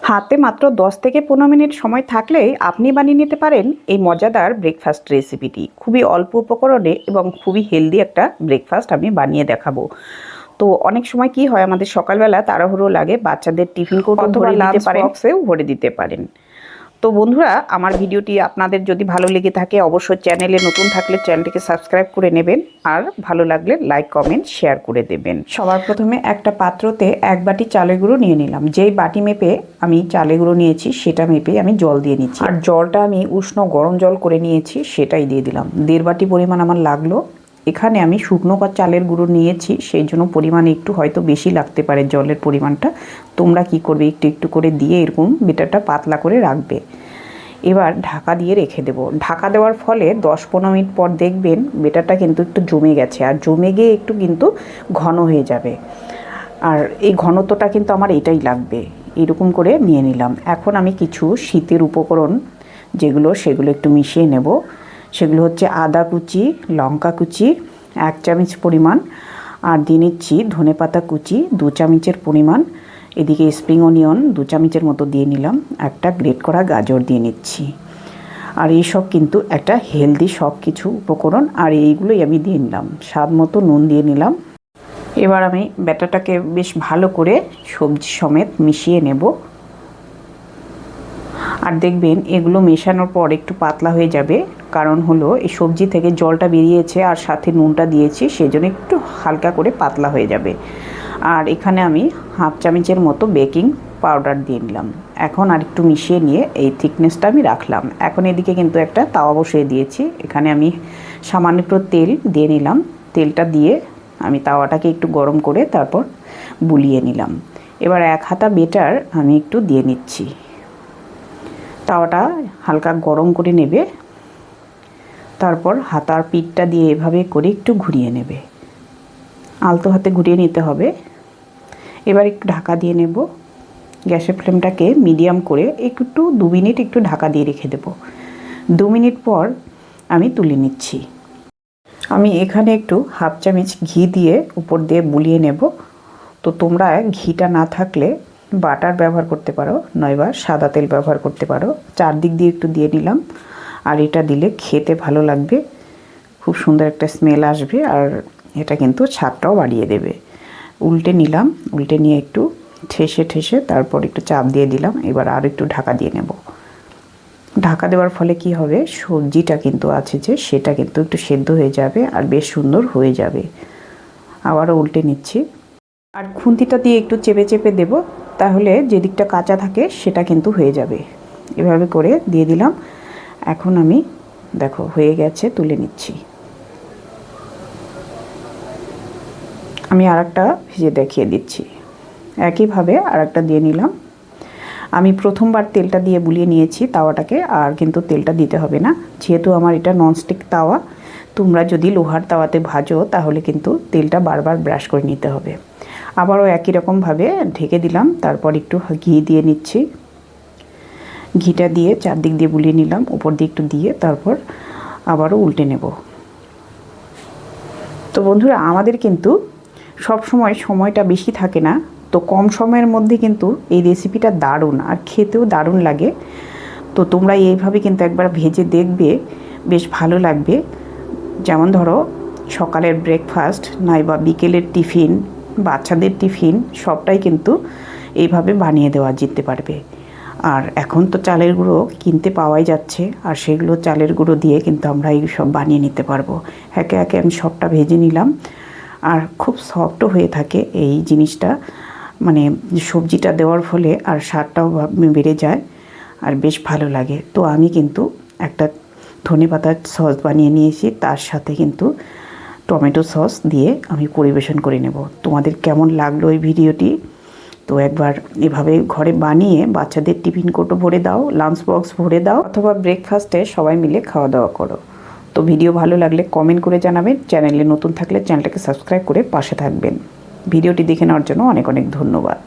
হাতে মাত্র 10 থেকে 15 মিনিট সময় থাকলেই আপনি বানিয়ে নিতে পারেন এই মজাদার ব্রেকফাস্ট রেসিপিটি। খুবই অল্প উপকরণে এবং খুবই হেলদি একটা ব্রেকফাস্ট আমি বানিয়ে দেখাবো। তো অনেক সময় কি হয়, আমাদের সকালবেলা তাড়াহুড়ো লাগে, বাচ্চাদের টিফিন কৌটো ভরে দিতে পারেন, বক্সেও ভরে দিতে পারেন। তো বন্ধুরা, আমার ভিডিওটি আপনাদের যদি ভালো লেগে থাকে অবশ্যই চ্যানেলে নতুন থাকলে চ্যানেলটিকে সাবস্ক্রাইব করে নেবেন, আর ভালো লাগলে লাইক কমেন্ট শেয়ার করে দেবেন। সবার প্রথমে একটা পাত্রতে 1 বাটি চালের গুঁড়ো নিয়ে নিলাম। যেই বাটি মেপে আমি চালের গুঁড়ো নিয়েছি সেটা মেপে আমি জল দিয়ে নিচ্ছি, আর জলটা আমি উষ্ণ গরম জল করে নিয়েছি সেটাই দিয়ে দিলাম। 1.5 বাটি পরিমাণ আমার লাগলো। এখানে আমি শুকনো চালের গুঁড়ো নিয়েছি, সেই জন্য পরিমাণ একটু হয়তো বেশি লাগতে পারে জলের পরিমাণটা। তোমরা কি করবে, একটু একটু করে দিয়ে এরকম বেটারটা পাতলা করে রাখবে। এবার ঢাকা দিয়ে রেখে দেবো। ঢাকা দেওয়ার ফলে 10-15 মিনিট পর দেখবেন বেটারটা কিন্তু একটু জমে গেছে, আর জমে গিয়ে একটু কিন্তু ঘন হয়ে যাবে। আর এই ঘনত্বটা কিন্তু আমার এটাই লাগবে। এরকম করে নিয়ে নিলাম। এখন আমি কিছু শীতের উপকরণ সেগুলো একটু মিশিয়ে নেব। সেগুলো হচ্ছে আদা কুচি, লঙ্কা কুচি 1 চামচ পরিমাণ, আর দিয়ে নিচ্ছি ধনেপাতা কুচি 2 চামচের পরিমাণ। এদিকে স্প্রিং অনিয়ন 2 চামচের মতো দিয়ে নিলাম। একটা গ্রেট করা গাজর দিয়ে নিচ্ছি। আর এইসব কিন্তু একটা হেলদি সব কিছু উপকরণ, আর এইগুলোই আমি দিয়ে নিলাম। স্বাদ মতো নুন দিয়ে নিলাম। এবার আমি ব্যাটারটাকে বেশ ভালো করে সবজি সমেত মিশিয়ে নেব। আর দেখবেন এগুলো মেশানোর পর একটু পাতলা হয়ে যাবে, কারণ হলো এই সবজি থেকে জলটা বেরিয়েছে আর সাথে নুনটা দিয়েছি, সেজন্য একটু হালকা করে পাতলা হয়ে যাবে। আর এখানে আমি 1/2 চামচের মতো বেকিং পাউডার দিয়ে নিলাম। এখন আর একটু মিশিয়ে নিয়ে এই থিকনেসটা আমি রাখলাম। এখন এদিকে কিন্তু একটা তাওয়া বসিয়ে দিয়েছি। এখানে আমি সামান্য একটু তেল দিয়ে নিলাম। তেলটা দিয়ে আমি তাওয়াটাকে একটু গরম করে তারপর বুলিয়ে নিলাম। এবার 1 হাতা বেটার আমি একটু দিয়ে নিচ্ছি। তাওয়াটা হালকা গরম করে নেবে, তারপর হাতার পিঠটা দিয়ে এভাবে করে একটু ঘুরিয়ে নেবে। আলতো হাতে ঘুরিয়ে নিতে হবে। এবার একটু ঢাকা দিয়ে নেব। গ্যাসের ফ্লেমটাকে মিডিয়াম করে একটু 2 মিনিট একটু ঢাকা দিয়ে রেখে দেব। 2 মিনিট পর আমি তুলে নিচ্ছি। আমি এখানে একটু 1/2 চামচ ঘি দিয়ে উপর দিয়ে বুলিয়ে নেব। তো তোমরা ঘিটা না থাকলে বাটার ব্যবহার করতে পারো, নয়বা সাদা তেল ব্যবহার করতে পারো। চারদিক দিয়ে একটু দিয়ে নিলাম। আর এটা দিলে খেতে ভালো লাগবে, খুব সুন্দর একটা স্মেল আসবে, আর এটা কিন্তু স্বাদটাও বাড়িয়ে দেবে। উল্টে নিলাম। উল্টে নিয়ে একটু ঠেসে তারপর একটু চাপ দিয়ে দিলাম। এবার আর একটু ঢাকা দিয়ে নেব। ঢাকা দেওয়ার ফলে কি হবে, সবজিটা কিন্তু আছে যে সেটা কিন্তু একটু সেদ্ধ হয়ে যাবে আর বেশ সুন্দর হয়ে যাবে। আবারও উল্টে নিচ্ছি। আর খুন্তিটা দিয়ে একটু চেপে দেব, তাহলে যে দিকটা কাঁচা থাকে সেটা কিন্তু হয়ে যাবে। এভাবে করে দিয়ে দিলাম। এখন আমি দেখো হয়ে গেছে, তুলে নিচ্ছি। আমি আরেকটা ভেজে দেখিয়ে দিচ্ছি। একইভাবে আরেকটা দিয়ে নিলাম। আমি প্রথমবার তেলটা দিয়ে বুলিয়ে নিয়েছি তাওয়াটাকে, আর কিন্তু তেলটা দিতে হবে না, যেহেতু আমার এটা ননস্টিক তাওয়া। তোমরা যদি লোহার তাওয়াতে ভাজো তাহলে কিন্তু তেলটা বারবার ব্রাশ করে নিতে হবে। আবারও একই রকমভাবে ঢেকে দিলাম। তারপর একটু ঘি দিয়ে নিচ্ছি। ঘিটা দিয়ে চারদিক দিয়ে বুলিয়ে নিলাম, উপর দিয়ে একটু দিয়ে তারপর আবারও উল্টে নেব। তো বন্ধুরা, আমাদের কিন্তু সময়টা বেশি থাকে না, তো কম সময়ের মধ্যে কিন্তু এই রেসিপিটা দারুণ, আর খেতেও দারুণ লাগে। তো তোমরা এইভাবে কিন্তু একবার ভেজে দেখবে, বেশ ভালো লাগবে। যেমন ধরো সকালের ব্রেকফাস্ট নয়বা বিকেলের টিফিন, বাচ্চাদের টিফিন, সবটাই কিন্তু এইভাবে বানিয়ে দেওয়া যেতে পারবে। আর এখন তো চালের গুঁড়ো কিনতে পাওয়াই যাচ্ছে, আর সেগুলো চালের গুঁড়ো দিয়ে কিন্তু আমরা এই সব বানিয়ে নিতে পারবো। একে একে আমি সবটা ভেজে নিলাম। আর খুব সফটও হয়ে থাকে এই জিনিসটা, মানে সবজিটা দেওয়ার ফলে আর স্বাদটাও বেড়ে যায় আর বেশ ভালো লাগে। তো আমি কিন্তু একটা ধনেপাতার সস বানিয়ে নিয়েছি, তার সাথে কিন্তু টমেটো সস দিয়ে আমি পরিবেশন করে নেব। তোমাদের কেমন লাগলো এই ভিডিওটি? তো একবার এভাবে ঘরে বানিয়ে বাচ্চাদের টিফিন কৌটো ভরে দাও, লাঞ্চ বক্স ভরে দাও, অথবা ব্রেকফাস্টে সবাই মিলে খাওয়া দাওয়া করো। তো ভিডিও ভালো লাগলে কমেন্ট করে জানাবেন। চ্যানেলে নতুন থাকলে চ্যানেলটাকে সাবস্ক্রাইব করে পাশে থাকবেন। ভিডিওটি দেখে নেওয়ার জন্য অনেক অনেক ধন্যবাদ।